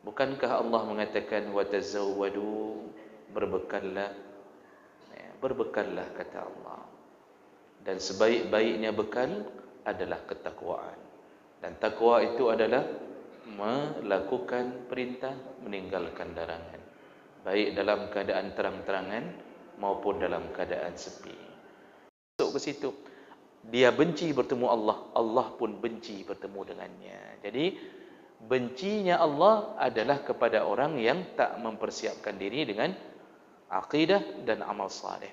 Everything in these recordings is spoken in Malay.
Bukankah Allah mengatakan watazawwadu, berbekallah, berbekallah kata Allah. Dan sebaik-baiknya bekal adalah ketakwaan. Dan takwa itu adalah melakukan perintah, meninggalkan larangan, baik dalam keadaan terang-terangan maupun dalam keadaan sepi. Masuk ke situ, dia benci bertemu Allah, Allah pun benci bertemu dengannya. Jadi bencinya Allah adalah kepada orang yang tak mempersiapkan diri dengan akidah dan amal saleh.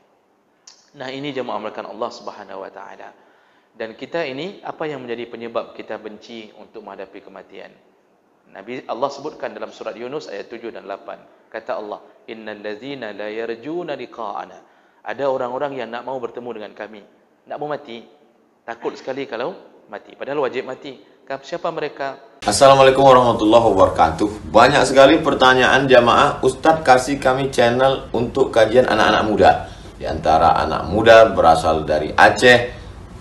Nah, ini jemaah amalkan Allah Subhanahu wa taala. Dan kita ini, apa yang menjadi penyebab kita benci untuk menghadapi kematian? Nabi Allah sebutkan dalam surat Yunus ayat 7 dan 8. Kata Allah, innal ladzina la yarjuna liqa'ana. Ada orang-orang yang nak mau bertemu dengan kami, nak mau mati, takut sekali kalau mati, padahal wajib mati. Siapa mereka? Assalamualaikum warahmatullahi wabarakatuh. Banyak sekali pertanyaan jamaah, Ustadz kasih kami channel untuk kajian anak-anak muda. Di antara anak muda berasal dari Aceh,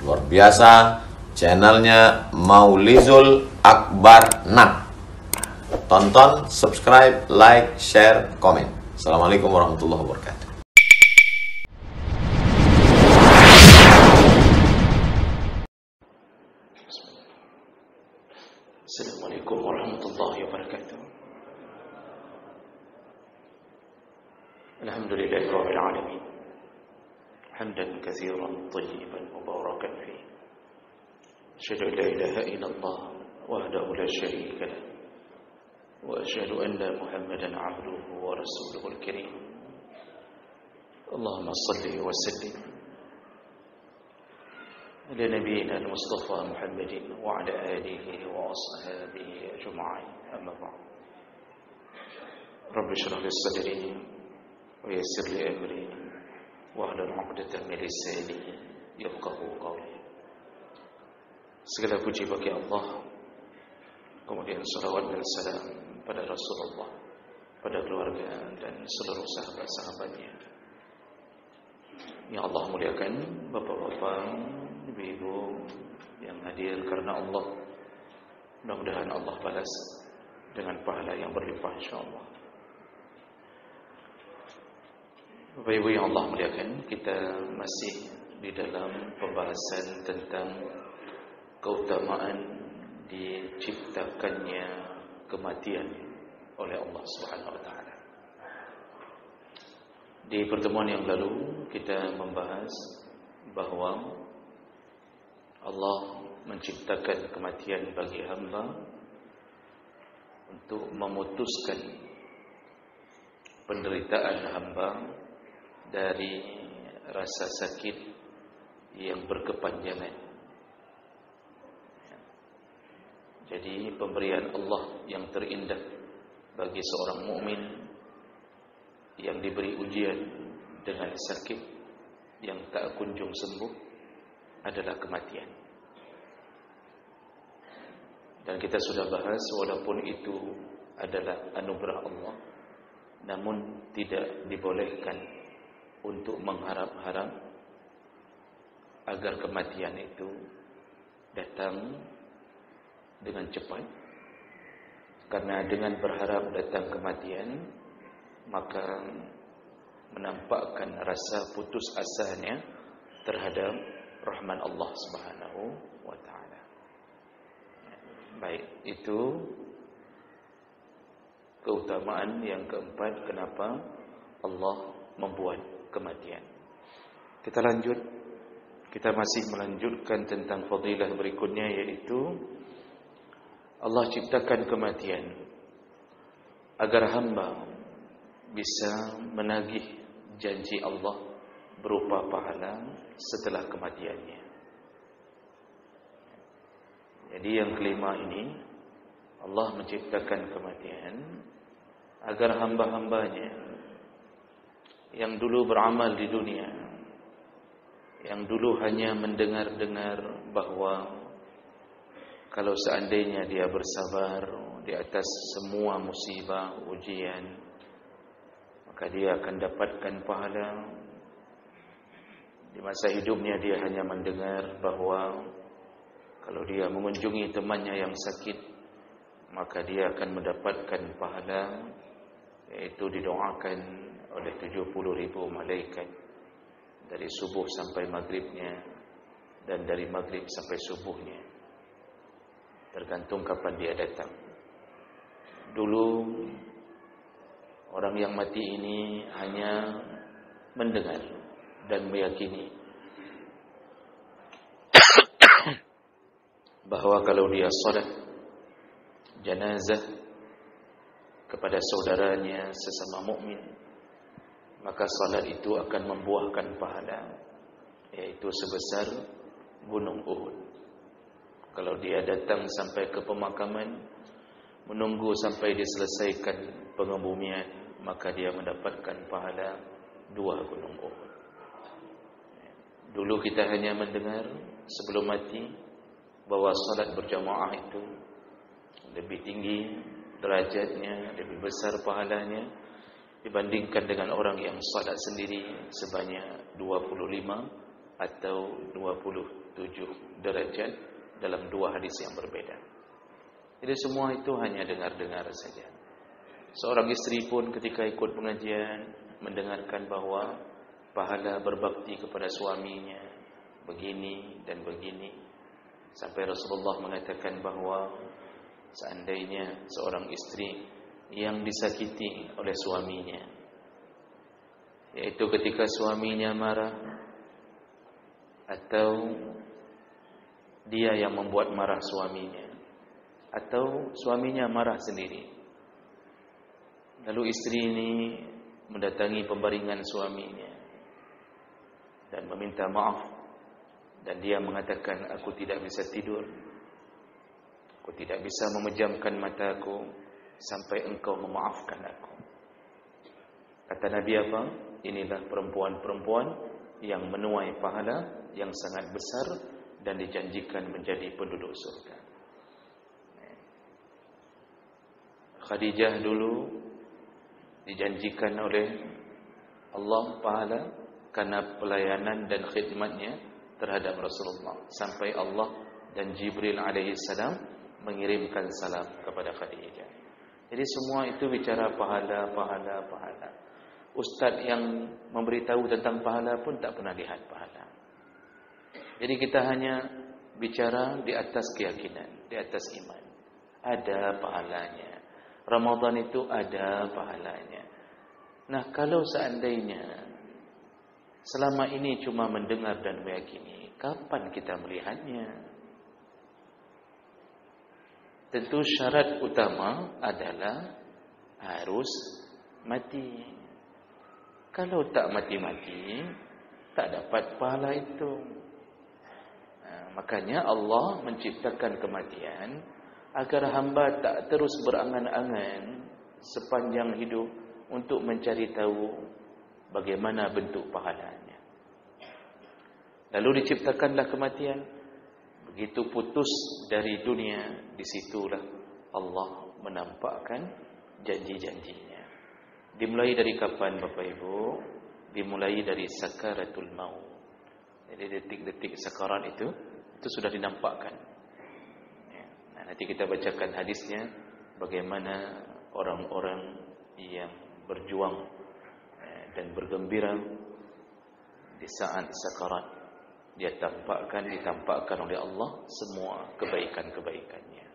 luar biasa, channelnya Maulizul Akbar Nak. Tonton, subscribe, like, share, komen. Assalamualaikum warahmatullahi wabarakatuh. Assalamualaikum warahmatullahi wabarakatuh. Alhamdulillahi rabbil alamin. Hamdan katsiran tayyiban mubarakan fihi. Asyhadu an la ilaha illallah wahdahu la syarika lah. Wa asyhadu anna Muhammadan 'abduhu wa rasuluhul karim. Allahumma shalli wa sallim على نبينا المصطفى محمد وعلى آله وأصحابه أجمعين أما بعد رب اشرح لي صدري ويسر لي أمري واحلل عقدة من لساني يفقهوا قولي. Segala puji bagi Allah, kemudian salawat dan salam pada Rasulullah, pada keluarga dan seluruh sahabat-sahabatnya yang Allah muliakan, bapak-bapak, ibu-ibu yang hadir karena Allah. Mudah-mudahan Allah balas dengan pahala yang berlimpah insyaAllah. Bapak-ibu yang Allah muliakan, kita masih di dalam pembahasan tentang keutamaan diciptakannya kematian oleh Allah Subhanahu wa taala. Di pertemuan yang lalu kita membahas bahwa Allah menciptakan kematian bagi hamba untuk memutuskan penderitaan hamba dari rasa sakit yang berkepanjangan. Jadi pemberian Allah yang terindah bagi seorang mukmin yang diberi ujian dengan sakit yang tak kunjung sembuh adalah kematian. Dan kita sudah bahas, walaupun itu adalah anugerah Allah, namun tidak dibolehkan untuk mengharap-harap agar kematian itu datang dengan cepat. Karena dengan berharap datang kematian, maka menampakkan rasa putus asanya terhadap rahman Allah Subhanahu wa taala. Baik, itu keutamaan yang keempat kenapa Allah membuat kematian. Kita lanjut. Kita masih melanjutkan tentang fadilah berikutnya, yaitu Allah ciptakan kematian agar hamba bisa menagih janji Allah berupa pahala setelah kematiannya. Jadi yang kelima ini, Allah menciptakan kematian agar hamba-hambanya yang dulu beramal di dunia, yang dulu hanya mendengar-dengar bahwa kalau seandainya dia bersabar di atas semua musibah, ujian, maka dia akan dapatkan pahala. Di masa hidupnya dia hanya mendengar bahwa kalau dia mengunjungi temannya yang sakit, maka dia akan mendapatkan pahala, yaitu didoakan oleh 70.000 malaikat dari subuh sampai maghribnya, dan dari maghrib sampai subuhnya, tergantung kapan dia datang. Dulu orang yang mati ini hanya mendengar dan meyakini bahwa kalau dia salat jenazah kepada saudaranya sesama mukmin, maka salat itu akan membuahkan pahala, yaitu sebesar gunung Uhud. Kalau dia datang sampai ke pemakaman, menunggu sampai diselesaikan pengebumian, maka dia mendapatkan pahala 2 gunung Uhud. Dulu kita hanya mendengar sebelum mati bahwa salat berjamaah itu lebih tinggi derajatnya, lebih besar pahalanya dibandingkan dengan orang yang salat sendiri sebanyak 25 atau 27 derajat dalam 2 hadis yang berbeda. Jadi semua itu hanya dengar-dengar saja. Seorang istri pun ketika ikut pengajian mendengarkan bahwa pahala berbakti kepada suaminya begini dan begini, sampai Rasulullah mengatakan bahwa seandainya seorang istri yang disakiti oleh suaminya, yaitu ketika suaminya marah atau dia yang membuat marah suaminya, atau suaminya marah sendiri, lalu istri ini mendatangi pembaringan suaminya dan meminta maaf, dan dia mengatakan, aku tidak bisa tidur, aku tidak bisa memejamkan mataku sampai engkau memaafkan aku. Kata Nabi apa? Inilah perempuan-perempuan yang menuai pahala yang sangat besar dan dijanjikan menjadi penduduk surga. Khadijah dulu dijanjikan oleh Allah pahala karena pelayanan dan khidmatnya terhadap Rasulullah, sampai Allah dan Jibril alaihissalam mengirimkan salam kepada Khadijah. Jadi semua itu bicara pahala, pahala, pahala. Ustaz yang memberitahu tentang pahala pun tak pernah lihat pahala. Jadi kita hanya bicara di atas keyakinan, di atas iman. Ada pahalanya. Ramadan itu ada pahalanya. Nah, kalau seandainya selama ini cuma mendengar dan meyakini, kapan kita melihatnya? Tentu syarat utama adalah harus mati. Kalau tak mati-mati, tak dapat pahala itu. Makanya Allah menciptakan kematian agar hamba tak terus berangan-angan sepanjang hidup untuk mencari tahu bagaimana bentuk pahalanya. Lalu diciptakanlah kematian. Begitu putus dari dunia, disitulah Allah menampakkan janji-janjinya. Dimulai dari kapan Bapak Ibu? Dimulai dari sakaratul maut. Jadi detik-detik sakarat itu sudah dinampakkan. Nah, nanti kita bacakan hadisnya, bagaimana orang-orang yang berjuang dan bergembira di saat sakarat. Dia ditampakkan oleh Allah semua kebaikan-kebaikannya.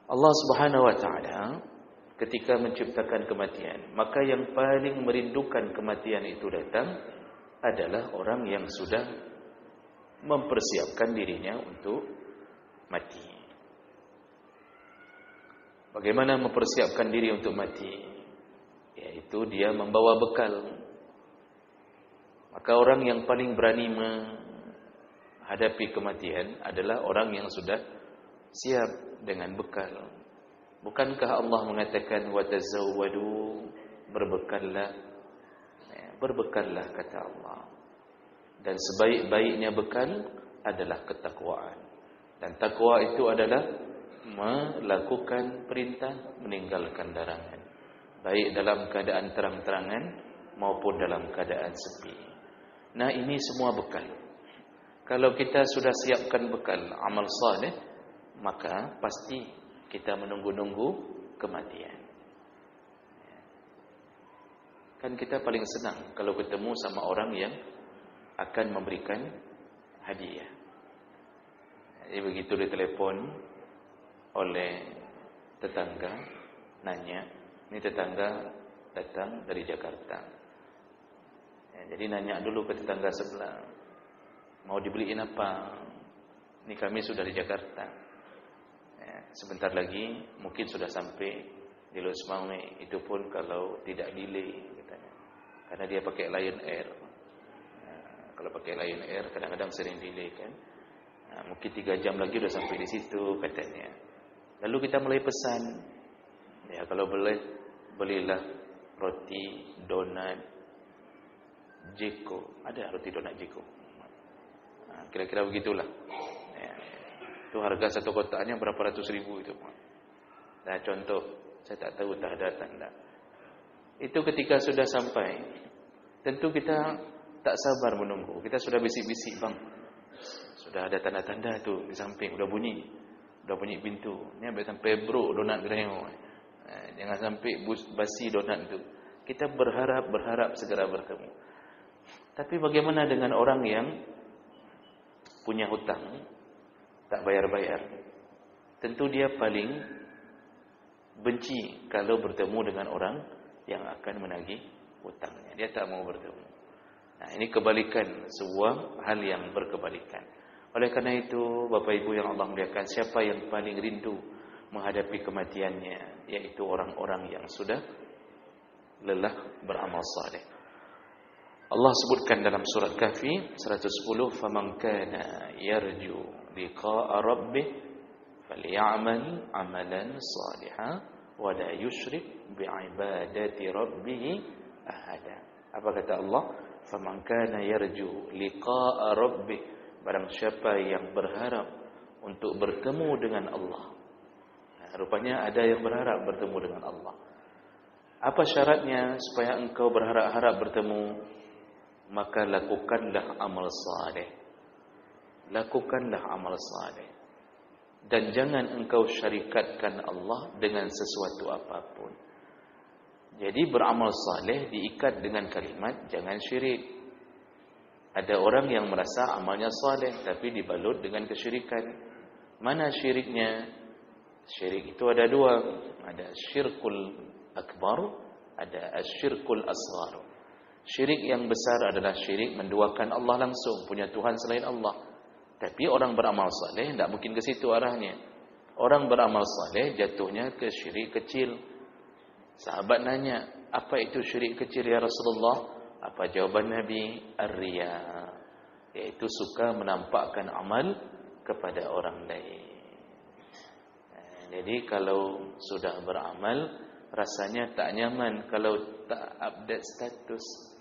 Allah Subhanahu wa taala ketika menciptakan kematian, maka yang paling merindukan kematian itu datang adalah orang yang sudah mempersiapkan dirinya untuk mati. Bagaimana mempersiapkan diri untuk mati? Yaitu dia membawa bekal. Maka orang yang paling berani menghadapi kematian adalah orang yang sudah siap dengan bekal. Bukankah Allah mengatakan watazawwadu, berbekallah? Berbekallah kata Allah. Dan sebaik-baiknya bekal adalah ketakwaan. Dan takwa itu adalah melakukan perintah, meninggalkan larangan, baik dalam keadaan terang-terangan maupun dalam keadaan sepi. Nah, ini semua bekal. Kalau kita sudah siapkan bekal amal saleh, maka pasti kita menunggu-nunggu kematian. Kan kita paling senang kalau ketemu sama orang yang akan memberikan hadiah. Jadi begitu ditelepon oleh tetangga, nanya, ini tetangga datang dari Jakarta. Jadi nanya dulu ke tetangga sebelah, mau dibeliin apa? Ini kami sudah di Jakarta. Sebentar lagi mungkin sudah sampai di Los Maui. Itu pun kalau tidak delay katanya. Karena dia pakai Lion Air. Kalau pakai Lion Air kadang-kadang sering delay kan. Mungkin 3 jam lagi sudah sampai di situ katanya. Lalu kita mulai pesan. Ya, kalau boleh belilah roti donat Jeko. Ada roti donat Jeko. Kira-kira begitulah. Ya. Itu harga satu kotaknya berapa ratus ribu itu. Nah, contoh, saya tak tahu tak ada tanda. Itu ketika sudah sampai, tentu kita tak sabar menunggu. Kita sudah bisik-bisik, bang. Sudah ada tanda-tanda tu di samping, udah bunyi pintu. Ini sampai sampai bro donat greo. Jangan sampai basi donat itu. Kita berharap segera bertemu. Tapi bagaimana dengan orang yang punya hutang, tak bayar-bayar? Tentu dia paling benci kalau bertemu dengan orang yang akan menagih hutangnya. Dia tak mau bertemu. Nah, ini kebalikan, sebuah hal yang berkebalikan. Oleh karena itu, Bapak Ibu yang Allah muliakan, siapa yang paling rindu menghadapi kematiannya, yaitu orang-orang yang sudah lelah beramal saleh. Allah sebutkan dalam surat Kahfi 110, "Faman kana yarju liqa'a rabbih falyamal 'amalan shalihan wa la yusyrik bi'ibadati rabbih ahada." Apa kata Allah? "Faman kana yarju liqa'a rabbih", barang siapa yang berharap untuk bertemu dengan Allah. Nah, rupanya ada yang berharap bertemu dengan Allah. Apa syaratnya supaya engkau berharap-harap bertemu? Maka lakukanlah amal saleh. Lakukanlah amal saleh. Dan jangan engkau syarikatkan Allah dengan sesuatu apapun. Jadi beramal saleh diikat dengan kalimat jangan syirik. Ada orang yang merasa amalnya saleh tapi dibalut dengan kesyirikan. Mana syiriknya? Syirik itu ada 2. Ada syirkul akbar, ada asyirkul asghar. Syirik yang besar adalah syirik menduakan Allah langsung, punya Tuhan selain Allah. Tapi orang beramal saleh tidak mungkin ke situ arahnya. Orang beramal saleh jatuhnya ke syirik kecil. Sahabat nanya, apa itu syirik kecil ya Rasulullah? Apa jawaban Nabi? Ar-riya, yaitu suka menampakkan amal kepada orang lain. Jadi kalau sudah beramal, rasanya tak nyaman kalau tak update status.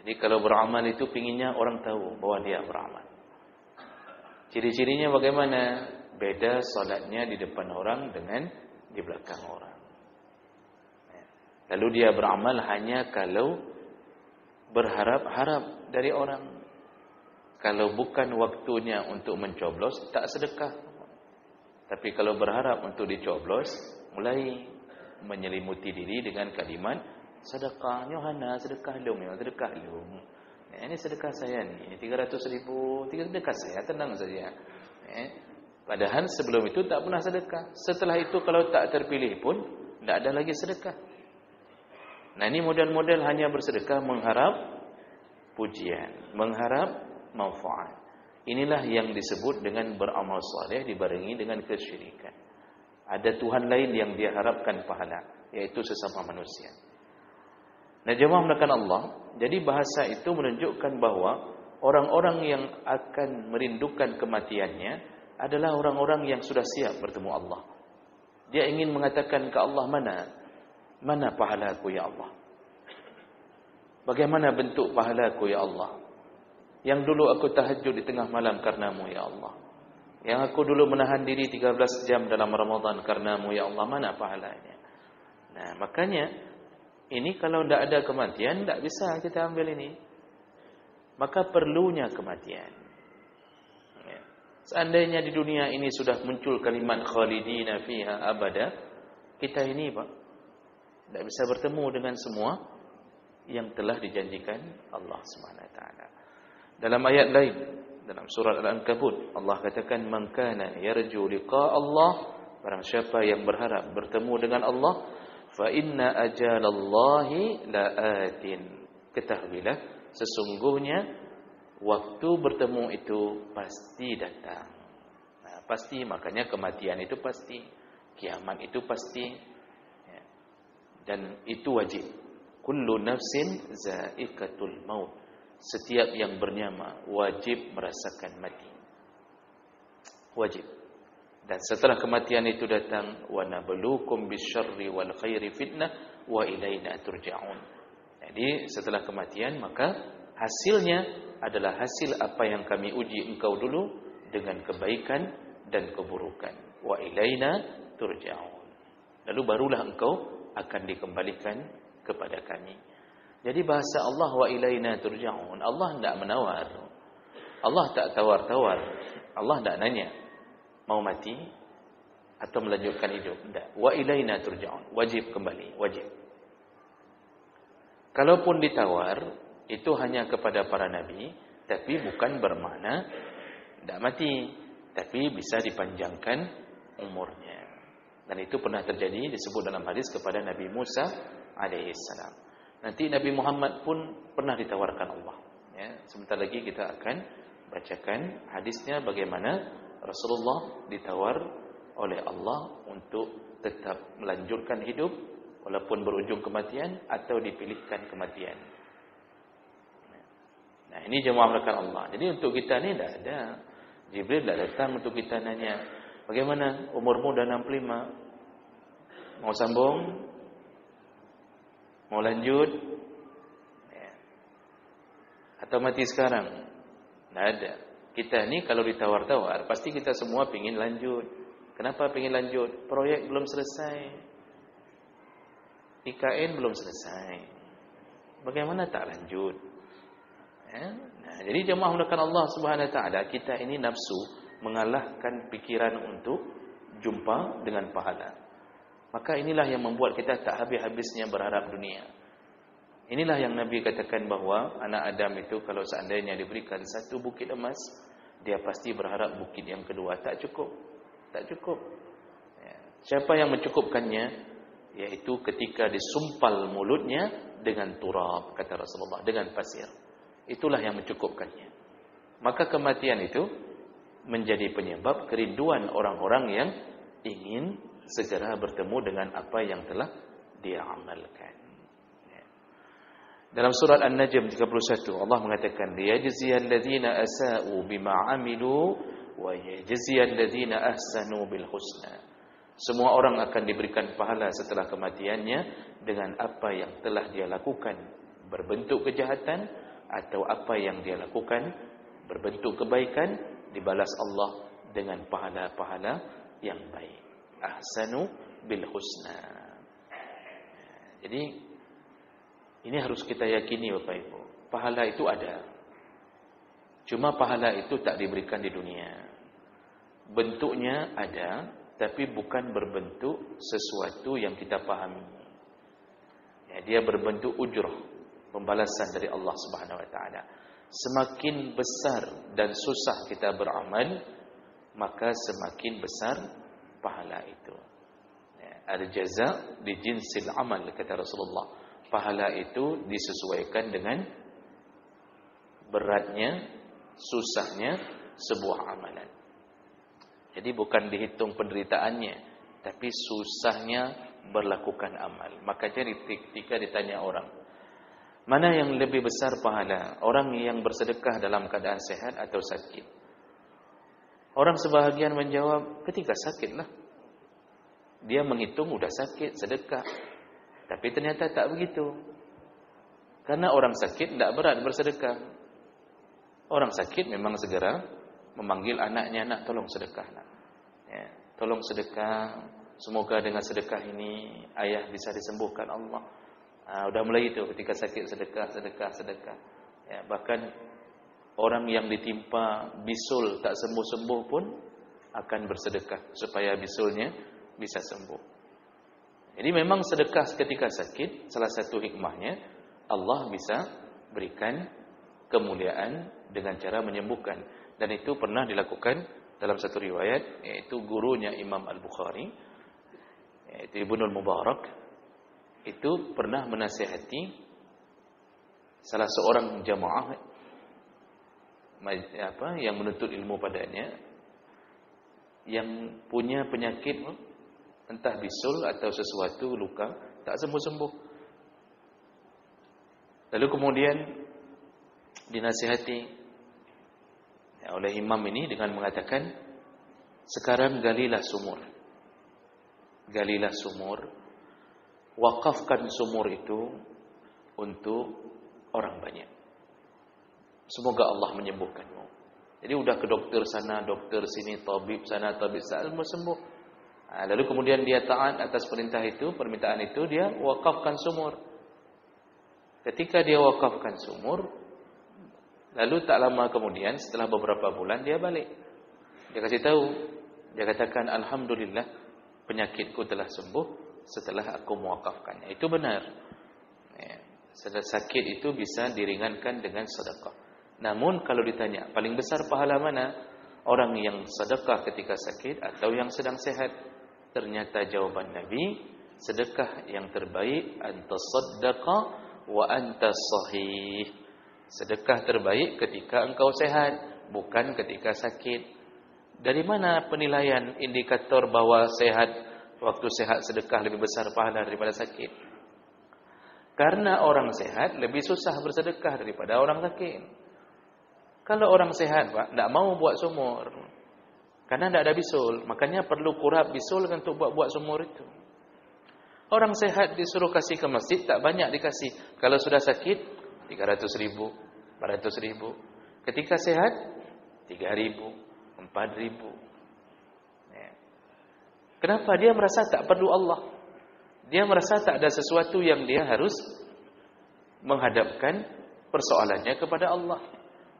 Jadi kalau beramal itu pinginnya orang tahu bahwa dia beramal. Ciri-cirinya bagaimana? Beda salatnya di depan orang dengan di belakang orang. Lalu dia beramal hanya kalau berharap-harap dari orang. Kalau bukan waktunya untuk mencoblos, tak sedekah. Tapi kalau berharap untuk dicoblos, mulai menyelimuti diri dengan kalimat sedekah. Yohana, sedekah lum. Ini sedekah saya ni, 300 ribu, sedekah saya, tenang saja. Padahal sebelum itu tak pernah sedekah. Setelah itu kalau tak terpilih pun, tak ada lagi sedekah. Nah, ini model-model hanya bersedekah mengharap pujian, mengharap manfaat. Inilah yang disebut dengan beramal saleh dibarengi dengan kesyirikan. Ada Tuhan lain yang dia harapkan pahala, yaitu sesama manusia. Nah, jemaah melakukan Allah, jadi bahasa itu menunjukkan bahwa orang-orang yang akan merindukan kematiannya adalah orang-orang yang sudah siap bertemu Allah. Dia ingin mengatakan ke Allah, mana pahalaku ya Allah? Bagaimana bentuk pahalaku ya Allah? Yang dulu aku tahajud di tengah malam karenamu ya Allah. Yang aku dulu menahan diri 13 jam dalam Ramadan karenamu ya Allah, mana pahalanya? Nah, makanya ini kalau tidak ada kematian, tidak bisa kita ambil ini. Maka perlunya kematian. Seandainya di dunia ini sudah muncul kalimat khalidina fiha abada, kita ini Pak tidak bisa bertemu dengan semua yang telah dijanjikan Allah Subhanahu wa taala. Dalam ayat lain, dalam surat Al-Ankabut, Allah katakan man kana yarju liqa Allah, barang siapa yang berharap bertemu dengan Allah, fa inna ajalallahi laatin. Ketahuilah sesungguhnya waktu bertemu itu pasti datang. Nah, pasti, makanya kematian itu pasti, kiamat itu pasti, ya. Dan itu wajib. Kullu nafsin za'iqatul maut. Setiap yang bernyawa wajib merasakan mati. Wajib. Dan setelah kematian itu datang, wa nabluukum bisyarri wal khairi fitnah wa ilaina turja'un. Jadi setelah kematian maka hasilnya adalah hasil apa yang kami uji engkau dulu dengan kebaikan dan keburukan. Wa ilaina turja'un. Lalu barulah engkau akan dikembalikan kepada kami. Jadi bahasa Allah wa ilaina turja'un, Allah tidak menawar. Allah tak tawar-tawar. Allah tidak nanya mau mati atau melanjutkan hidup. Tidak. Wa ilaina turja'un, wajib kembali, wajib. Kalaupun ditawar, itu hanya kepada para nabi, tapi bukan bermakna tidak mati, tapi bisa dipanjangkan umurnya. Dan itu pernah terjadi, disebut dalam hadis kepada Nabi Musa alaihissalam. Nanti Nabi Muhammad pun pernah ditawarkan Allah. Ya, sebentar lagi kita akan bacakan hadisnya bagaimana Rasulullah ditawar oleh Allah untuk tetap melanjutkan hidup walaupun berujung kematian atau dipilihkan kematian. Nah, ini jemaah melakukan Allah. Jadi untuk kita ni tidak ada. Jibril tidak datang untuk kita nanya, bagaimana umurmu dah 65? Mau sambung? Mau lanjut? Ya. Atau mati sekarang? Tidak ada. Kita ni kalau ditawar-tawar, pasti kita semua ingin lanjut. Kenapa ingin lanjut? Proyek belum selesai. IKN belum selesai. Bagaimana tak lanjut? Ya? Nah, jadi jemaah mulakan Allah Subhanahu wa taala, kita ini nafsu mengalahkan pikiran untuk jumpa dengan pahala. Maka inilah yang membuat kita tak habis-habisnya berharap dunia. Inilah yang Nabi katakan bahawa anak Adam itu kalau seandainya diberikan satu bukit emas, dia pasti berharap bukit yang kedua. Tak cukup. Tak cukup. Ya. Siapa yang mencukupkannya? Yaitu ketika disumpal mulutnya dengan turab, kata Rasulullah, dengan pasir. Itulah yang mencukupkannya. Maka kematian itu menjadi penyebab kerinduan orang-orang yang ingin segera bertemu dengan apa yang telah dia amalkan. Ya. Dalam surat An-Najm 31 Allah mengatakan, liyajziyal ladzina asa'u bima 'amilu wa yajziyal ladzina ahsanu bil husna. Semua orang akan diberikan pahala setelah kematiannya dengan apa yang telah dia lakukan berbentuk kejahatan atau apa yang dia lakukan berbentuk kebaikan, dibalas Allah dengan pahala-pahala yang baik. Ahsanu bil husna. Jadi ini harus kita yakini Bapak Ibu. Pahala itu ada. Cuma pahala itu tak diberikan di dunia. Bentuknya ada, tapi bukan berbentuk sesuatu yang kita pahami. Ya, dia berbentuk ujrah, pembalasan dari Allah Subhanahu wa taala. Semakin besar dan susah kita beramal, maka semakin besar pahala itu. Ya, al-jaza bi jinsil amal, kata Rasulullah. Pahala itu disesuaikan dengan beratnya, susahnya sebuah amalan. Jadi bukan dihitung penderitaannya, tapi susahnya berlakukan amal. Makanya ketika ditanya orang, mana yang lebih besar pahala? Orang yang bersedekah dalam keadaan sehat atau sakit? Orang sebahagian menjawab, ketika sakitlah. Dia menghitung udah sakit, sedekah. Tapi ternyata tak begitu. Karena orang sakit tidak berat bersedekah. Orang sakit memang segera memanggil anaknya, nak tolong sedekah, nak. Ya, tolong sedekah. Semoga dengan sedekah ini ayah bisa disembuhkan Allah. Udah mulai itu ketika sakit sedekah. Ya, bahkan orang yang ditimpa bisul tak sembuh-sembuh pun akan bersedekah supaya bisulnya bisa sembuh. Jadi memang sedekah ketika sakit, salah satu hikmahnya Allah bisa berikan kemuliaan dengan cara menyembuhkan. Dan itu pernah dilakukan dalam satu riwayat, yaitu gurunya Imam Al-Bukhari, yaitu Ibnul Mubarak, itu pernah menasihati salah seorang jamaah yang menuntut ilmu padanya, yang punya penyakit entah bisul atau sesuatu luka tak sembuh-sembuh. Lalu kemudian dinasihati oleh imam ini dengan mengatakan, sekarang galilah sumur. Galilah sumur, wakafkan sumur itu untuk orang banyak. Semoga Allah menyembuhkanmu. Jadi udah ke dokter sana, dokter sini, tabib sana, tabib sana, sembuh. Lalu kemudian dia taat atas perintah itu, permintaan itu, dia wakafkan sumur. Ketika dia wakafkan sumur, lalu tak lama kemudian, setelah beberapa bulan, dia balik. Dia kasih tahu, dia katakan, Alhamdulillah, penyakitku telah sembuh setelah aku mewakafkannya. Itu benar. Sakit itu bisa diringankan dengan sedekah. Namun kalau ditanya, paling besar pahala mana? Orang yang sedekah ketika sakit atau yang sedang sehat? Ternyata jawaban Nabi, sedekah yang terbaik anta saddaqa wa anta sahih. Sedekah terbaik ketika engkau sehat, bukan ketika sakit. Dari mana penilaian indikator bahwa sehat, waktu sehat sedekah lebih besar pahala daripada sakit? Karena orang sehat lebih susah bersedekah daripada orang sakit. Kalau orang sehat, Pak, tidak mau buat sumur. Karena tidak ada bisul. Makanya perlu kurap bisul untuk buat sumur itu. Orang sehat disuruh kasih ke masjid, tak banyak dikasih. Kalau sudah sakit, 300.000, 400.000. Ketika sehat, 3.000, 4.000. Kenapa? Dia merasa tak perlu Allah. Dia merasa tak ada sesuatu yang dia harus menghadapkan persoalannya kepada Allah.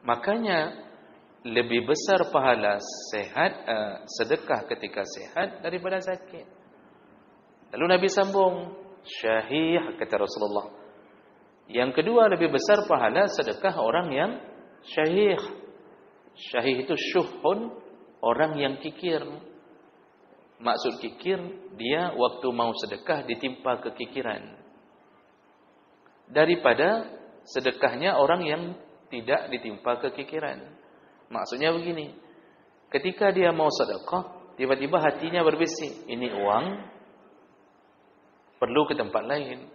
Makanya lebih besar pahala sedekah ketika sehat daripada sakit. Lalu Nabi sambung, syahih, kata Rasulullah. Yang kedua, lebih besar pahala sedekah orang yang syahih. Syahih itu syuhun, orang yang kikir. Maksud kikir, dia waktu mau sedekah ditimpa kekikiran. Daripada sedekahnya orang yang tidak ditimpa kekikiran. Maksudnya begini, ketika dia mau sedekah, tiba-tiba hatinya berbisik, ini uang perlu ke tempat lain.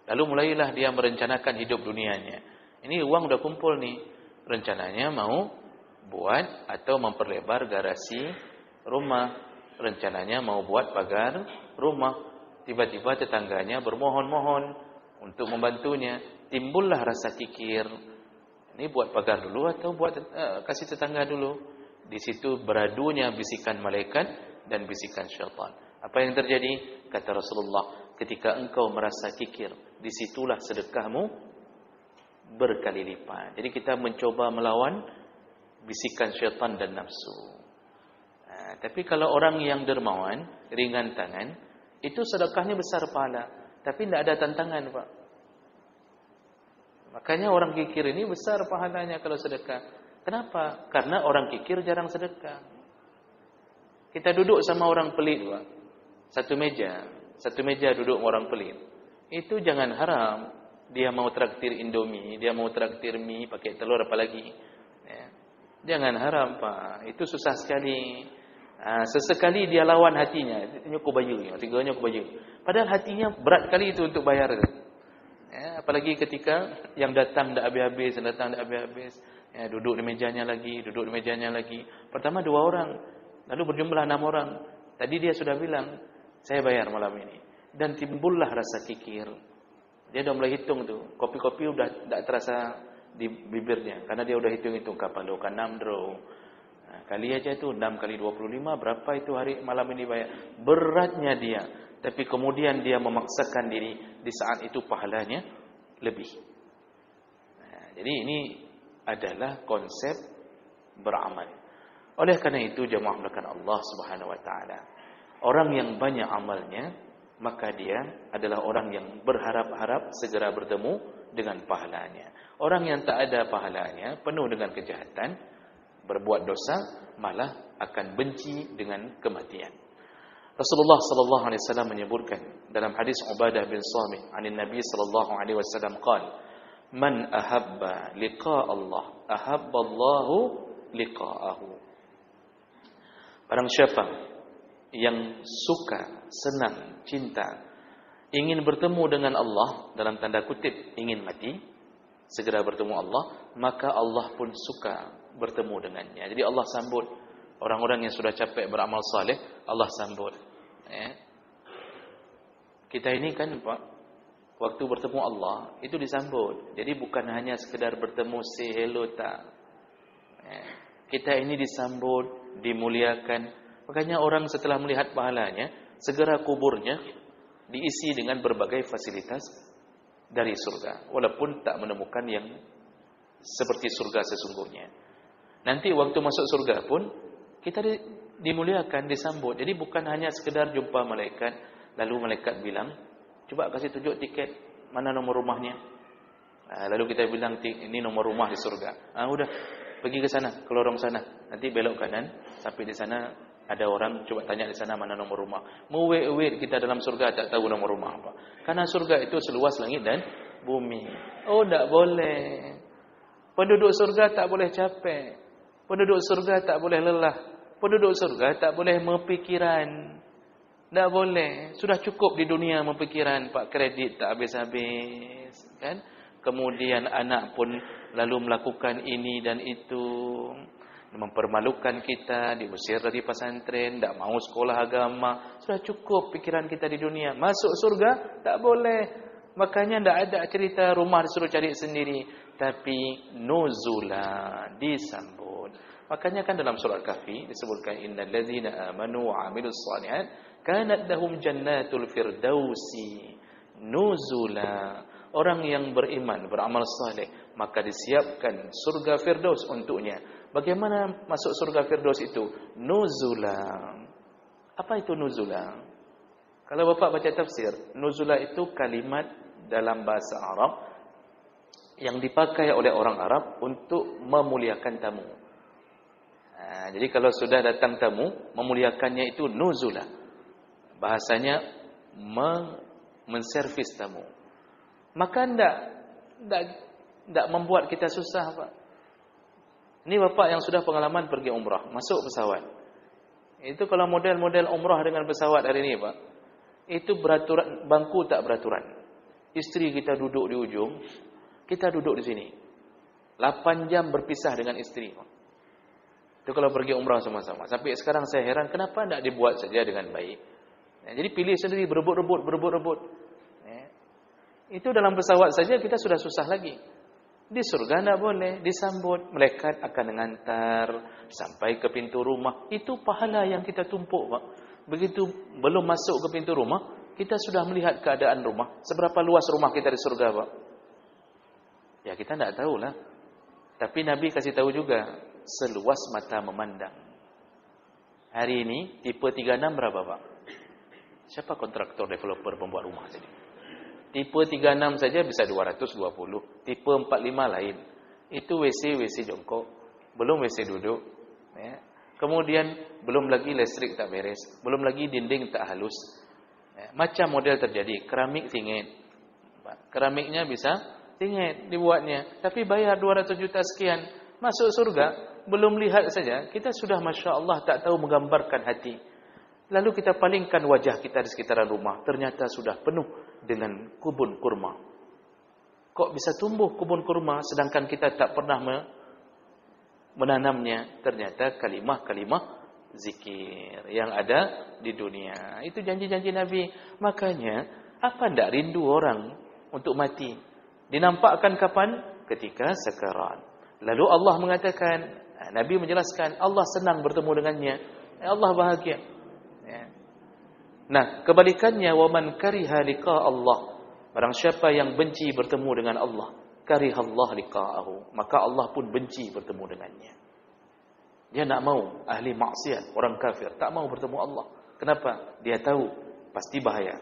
Lalu mulailah dia merencanakan hidup dunianya. Ini uang udah kumpul nih, rencananya mau buat atau memperlebar garasi rumah, rencananya mau buat pagar rumah. Tiba-tiba tetangganya bermohon-mohon untuk membantunya. Timbullah rasa kikir. Ini buat pagar dulu atau buat kasih tetangga dulu. Di situ beradunya bisikan malaikat dan bisikan syaitan. Apa yang terjadi? Kata Rasulullah, ketika engkau merasa kikir, disitulah sedekahmu berkali lipat. Jadi kita mencoba melawan bisikan syaitan dan nafsu. Tapi kalau orang yang dermawan, ringan tangan, itu sedekahnya besar pahala. Tapi tidak ada tantangan, Pak. Makanya orang kikir ini besar pahalanya kalau sedekah. Kenapa? Karena orang kikir jarang sedekah. Kita duduk sama orang pelit, Pak. Satu meja duduk orang pelit. Itu jangan haram. Dia mau traktir Indomie, dia mau traktir mie pakai telur apalagi. Jangan haram, Pak. Itu susah sekali. Sesekali dia lawan hatinya, nyukup baju, tiganya nyukup baju. Padahal hatinya berat kali itu untuk bayar. Apalagi ketika yang datang tak habis-habis, duduk di mejanya lagi. Pertama 2 orang, lalu berjumlah 6 orang. Tadi dia sudah bilang, saya bayar malam ini. Dan timbullah rasa kikir. Dia sudah mulai hitung tuh, kopi-kopi udah tak terasa di bibirnya, karena dia udah hitung-hitung kapalokan 6 draw. Kali aja itu 6 kali 25, berapa itu hari malam ini bayar. Beratnya dia. Tapi kemudian dia memaksakan diri. Di saat itu pahalanya lebih. Jadi adalah konsep beramal. Oleh karena itu jemaah melakukan Allah Subhanahu wa taala, orang yang banyak amalnya, maka dia adalah orang yang berharap-harap segera bertemu dengan pahalanya. Orang yang tak ada pahalanya, penuh dengan kejahatan, berbuat dosa, malah akan benci dengan kematian. Rasulullah sallallahu alaihi wasallam menyebutkan dalam hadis Ubadah bin Samit anin Nabi sallallahu alaihi wasallam qala, "Man ahabba liqa Allah, ahabba Allahu liqa'ahu." Barang siapa yang suka, senang, cinta, ingin bertemu dengan Allah, dalam tanda kutip ingin mati, segera bertemu Allah, maka Allah pun suka bertemu dengannya. Jadi Allah sambut orang-orang yang sudah capek beramal saleh, Allah sambut. Kita ini kan Pak, waktu bertemu Allah itu disambut. Jadi bukan hanya sekedar bertemu say hello tak. Kita ini disambut, dimuliakan. Makanya orang setelah melihat pahalanya, segera kuburnya diisi dengan berbagai fasilitas dari surga, walaupun tak menemukan yang seperti surga sesungguhnya. Nanti waktu masuk surga pun kita dimuliakan, disambut. Jadi bukan hanya sekedar jumpa malaikat, lalu malaikat bilang, "Coba kasih tunjuk tiket, mana nomor rumahnya?" Lalu kita bilang, "Ini nomor rumah di surga." Udah, pergi ke sana, ke lorong sana. Nanti belok kanan, sampai di sana ada orang, coba tanya di sana mana nomor rumah. Wait, kita dalam surga tak tahu nomor rumah apa. Karena surga itu seluas langit dan bumi. Tak boleh. Penduduk surga tak boleh capek. Penduduk surga tak boleh lelah. Penduduk surga tak boleh mempikiran. Tak boleh. Sudah cukup di dunia mempikiran, Pak, kredit tak habis-habis, kan? Kemudian anak pun lalu melakukan ini dan itu, mempermalukan kita, diusir dari pesantren, tak mau sekolah agama. Sudah cukup pikiran kita di dunia. Masuk surga tak boleh. Makanya tak ada cerita rumah disuruh cari sendiri, tapi nuzula, disambut. Makanya kan dalam surah Kahfi disebutkan, innal ladzina amanu wa 'amilus shalihat kanat lahum jannatul firdausi nuzula. Orang yang beriman, beramal saleh, maka disiapkan surga Firdaus untuknya. Bagaimana masuk surga Firdaus itu? Nuzula. Apa itu nuzula? Kalau Bapak baca tafsir, nuzula itu kalimat dalam bahasa Arab yang dipakai oleh orang Arab untuk memuliakan tamu. Jadi kalau sudah datang tamu, memuliakannya itu nuzula. Bahasanya menservis tamu. Maka tidak membuat kita susah, Pak. Ini Bapak yang sudah pengalaman pergi umrah, masuk pesawat. Itu kalau model-model umrah dengan pesawat hari ini, Pak, itu beraturan, bangku tak beraturan. Istri kita duduk di ujung, kita duduk di sini. 8 jam berpisah dengan istri, Pak. Itu kalau pergi umrah sama-sama. Sampai sekarang saya heran, kenapa tidak dibuat saja dengan baik. Jadi pilih sendiri, berebut-rebut. Itu dalam pesawat saja kita sudah susah lagi. Di surga tidak boleh, disambut. Malaikat akan mengantar sampai ke pintu rumah. Itu pahala yang kita tumpuk, Pak. Begitu belum masuk ke pintu rumah, kita sudah melihat keadaan rumah. Seberapa luas rumah kita di surga, Pak? Ya kita tidak tahulah. Tapi Nabi kasih tahu juga, seluas mata memandang. Hari ini tipe 36 berapa, Pak? Siapa kontraktor, developer, pembuat rumah jadi? Tipe 36 saja bisa 220. Tipe 45 lain. Itu WC jongkok, belum WC duduk. Ya. Kemudian belum lagi listrik tak beres, belum lagi dinding tak halus. Ya. Macam model terjadi, keramik singit. Keramiknya bisa singit dibuatnya, tapi bayar 200 juta sekian. Masuk surga, belum lihat saja, kita sudah Masya Allah tak tahu menggambarkan hati. Lalu kita palingkan wajah kita di sekitaran rumah, ternyata sudah penuh dengan kebun kurma. Kok bisa tumbuh kebun kurma sedangkan kita tak pernah menanamnya? Ternyata kalimah-kalimah zikir yang ada di dunia. Itu janji-janji Nabi. Makanya, apa tidak rindu orang untuk mati? Dinampakkan kapan? Ketika sekarat. Lalu Allah mengatakan, Nabi menjelaskan, Allah senang bertemu dengannya. Allah bahagia. Nah, kebalikannya, waman kariha liqa Allah. Barang siapa yang benci bertemu dengan Allah, karihallah liqa'ahu, maka Allah pun benci bertemu dengannya. Dia nak mau ahli maksiat, orang kafir, tak mau bertemu Allah. Kenapa? Dia tahu pasti bahaya.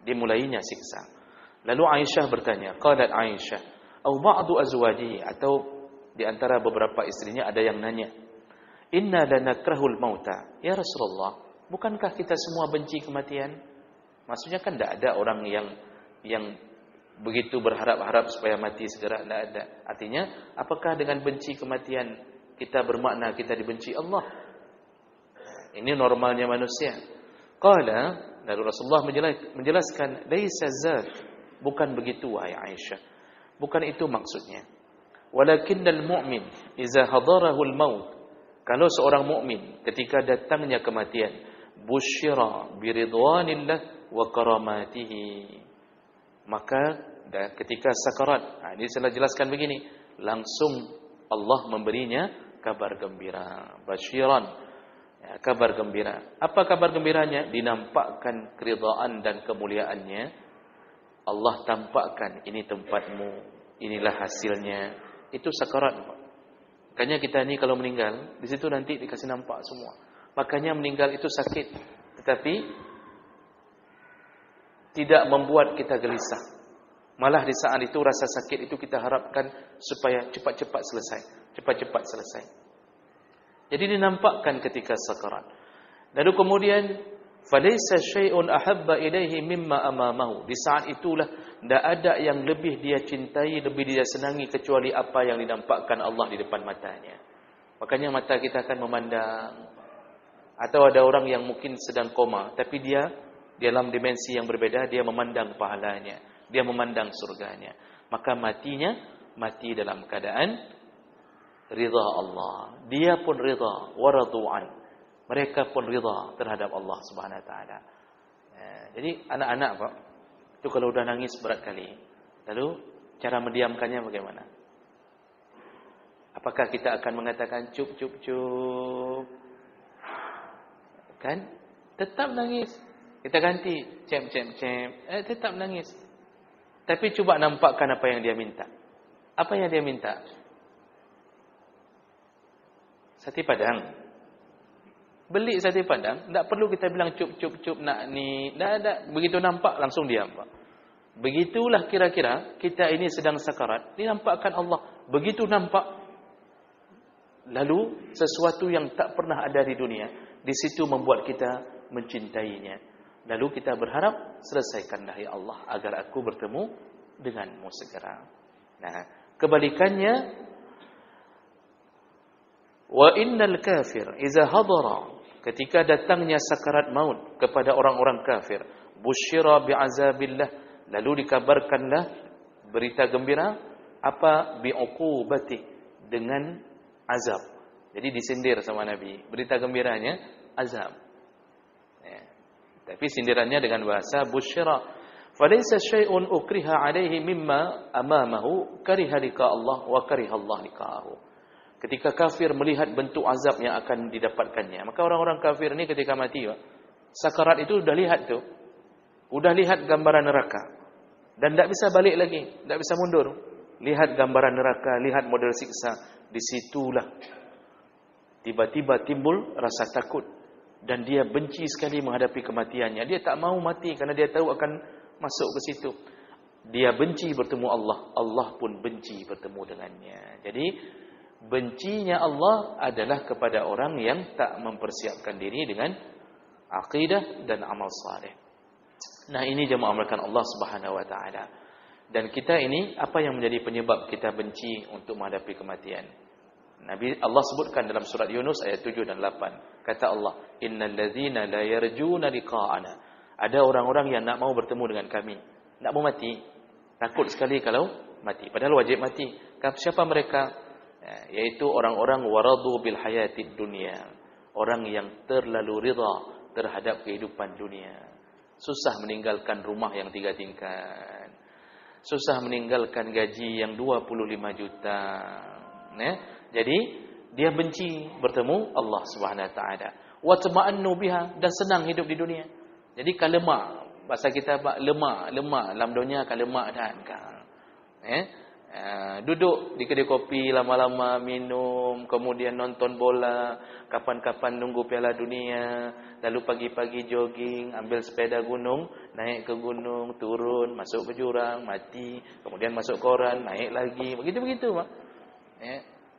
Dia mulainya siksa. Lalu Aisyah bertanya, qalat Aisyah, au ba'du azwajihi, atau di antara beberapa istrinya ada yang nanya, inna lanakrahul mauta. Ya Rasulullah, bukankah kita semua benci kematian? Maksudnya kan tidak ada orang yang begitu berharap-harap supaya mati segera, tidak ada. Artinya, apakah dengan benci kematian kita bermakna kita dibenci Allah? Ini normalnya manusia. Qala, lalu Rasulullah menjelaskan, laisa zat, bukan begitu wahai Aisyah. Bukan itu maksudnya. Walakinnal mu'min iza hadarahul maut, kalau seorang mukmin ketika datangnya kematian, busyira biridwanillah wa karamatihi, maka ketika sakarat, ini saya jelaskan begini, langsung Allah memberinya kabar gembira, basyiran, ya, kabar gembira. Apa kabar gembiranya? Dinampakkan keridhaan dan kemuliaannya. Allah tampakkan, ini tempatmu, inilah hasilnya. Itu sakarat. Makanya kita ni kalau meninggal, di situ nanti dikasih nampak semua. Makanya meninggal itu sakit, tetapi tidak membuat kita gelisah. Malah di saat itu rasa sakit itu kita harapkan supaya cepat-cepat selesai. Cepat-cepat selesai. Jadi dinampakkan ketika sakarat. Lalu kemudian, falaysa syai'un ahabba ilaihi mimma amamahu. Di saat itulah tidak ada yang lebih dia cintai, lebih dia senangi kecuali apa yang dinampakkan Allah di depan matanya. Makanya mata kita akan memandang. Atau ada orang yang mungkin sedang koma, tapi dia dalam dimensi yang berbeda, dia memandang pahalanya, dia memandang surganya. Maka matinya mati dalam keadaan ridha Allah. Dia pun ridha, waradu'an. Mereka pun ridha terhadap Allah Subhanahu Wa Taala. Jadi anak-anak Pak, itu kalau udah nangis berat kali, lalu cara mendiamkannya bagaimana? Apakah kita akan mengatakan cup cup cup? Kan? Tetap nangis. Kita ganti cem cem cem. Tetap nangis. Tapi cuba nampakkan apa yang dia minta. Apa yang dia minta? Sate padang. Beli sate padang, tak perlu kita bilang cup cup cup nak ni. Tak. Begitu nampak langsung diam Pak. Begitulah kira-kira kita ini sedang sakarat, dinampakkan Allah. Begitu nampak, lalu sesuatu yang tak pernah ada di dunia, di situ membuat kita mencintainya. Lalu kita berharap, selesaikanlah ya Allah agar aku bertemu denganmu segera. Nah, kebalikannya, wa innal kafir iza hadara, ketika datangnya sakarat maut kepada orang-orang kafir, busyira bi'azabillah, lalu dikabarkanlah berita gembira apa, bi'uqubati, dengan azab. Jadi disindir sama Nabi. Berita gembiranya azab. Ya. Tapi sindirannya dengan bahasa busyira. Falaysa syai'un ukriha alaihi mimma amamahu kariha liqa Allah wa kariha Allah liqa'ahu. Ketika kafir melihat bentuk azab yang akan didapatkannya, maka orang-orang kafir ini ketika mati, sakarat itu sudah lihat tu. Sudah lihat gambaran neraka. Dan tidak bisa balik lagi, tidak bisa mundur. Lihat gambaran neraka, lihat model siksa. Disitulah tiba-tiba timbul rasa takut. Dan dia benci sekali menghadapi kematiannya. Dia tak mau mati kerana dia tahu akan masuk ke situ. Dia benci bertemu Allah. Allah pun benci bertemu dengannya. Jadi bencinya Allah adalah kepada orang yang tak mempersiapkan diri dengan akidah dan amal saleh. Nah, ini jemaah melakukan Allah Subhanahu Wa Taala. Dan kita ini, apa yang menjadi penyebab kita benci untuk menghadapi kematian? Nabi Allah sebutkan dalam surat Yunus ayat 7 dan 8. Kata Allah, innal ladzina la yarjuna liqa'ana. Ada orang-orang yang nak mau bertemu dengan kami, nak mau mati, takut sekali kalau mati, padahal wajib mati. Siapa mereka? Yaitu orang-orang waradu bil hayatid dunya, orang yang terlalu ridha terhadap kehidupan dunia. Susah meninggalkan rumah yang 3 tingkat, susah meninggalkan gaji yang 25 juta. Jadi dia benci bertemu Allah Subhanahu Wa Taala. Wa tama'annu biha, dan senang hidup di dunia. Jadi kan lemak, bahasa kita lemak dalam dunia kan lemak dan kan. Duduk di kedai kopi lama-lama minum, kemudian nonton bola, kapan-kapan nunggu Piala Dunia, lalu pagi-pagi jogging, ambil sepeda gunung, naik ke gunung, turun, masuk ke jurang, mati, kemudian masuk koran, naik lagi, begitu-begitu, Pak. Ya.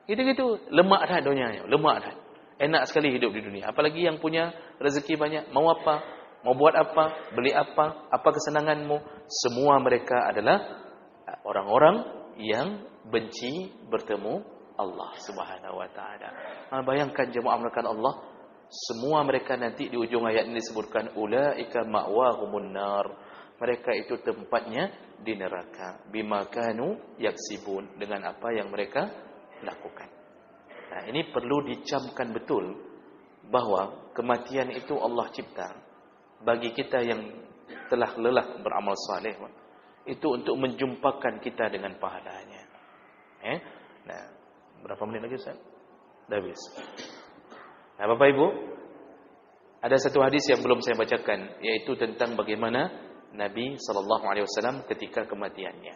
Gitu-gitu, lemak dah dunianya, lemak dah. Enak sekali hidup di dunia. Apalagi yang punya rezeki banyak, mau apa, mau buat apa, beli apa kesenanganmu, semua mereka adalah orang-orang yang benci bertemu Allah Subhanahu wa taala. Bayangkan jemaah melakukan Allah, semua mereka nanti di ujung ayat ini disebutkan ulaika ma'wahumun nar. Mereka itu tempatnya di neraka. Bima kanu yaksibun, dengan apa yang mereka lakukan. Nah, ini perlu dicamkan betul bahwa kematian itu Allah cipta bagi kita yang telah lelah beramal saleh. Itu untuk menjumpakan kita dengan pahalanya. Nah, berapa menit lagi Ustaz? Dah habis. Nah, Bapak Ibu, ada satu hadis yang belum saya bacakan, yaitu tentang bagaimana Nabi SAW ketika kematiannya.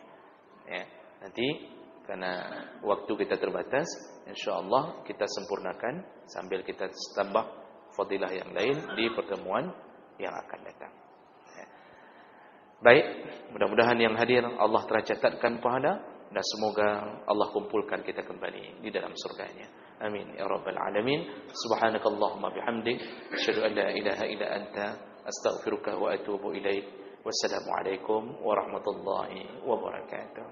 Ya, nanti karena waktu kita terbatas, insya-Allah kita sempurnakan sambil kita tambah fadilah yang lain di pertemuan yang akan datang. Baik, mudah-mudahan yang hadir Allah telah catatkan pahala dan semoga Allah kumpulkan kita kembali di dalam surganya. Amin ya rabbal alamin. Subhanakallahumma bihamdik, asyhadu an la ilaha illa anta, astaghfiruka wa atubu ilaik. Wassalamu alaikum warahmatullahi wabarakatuh.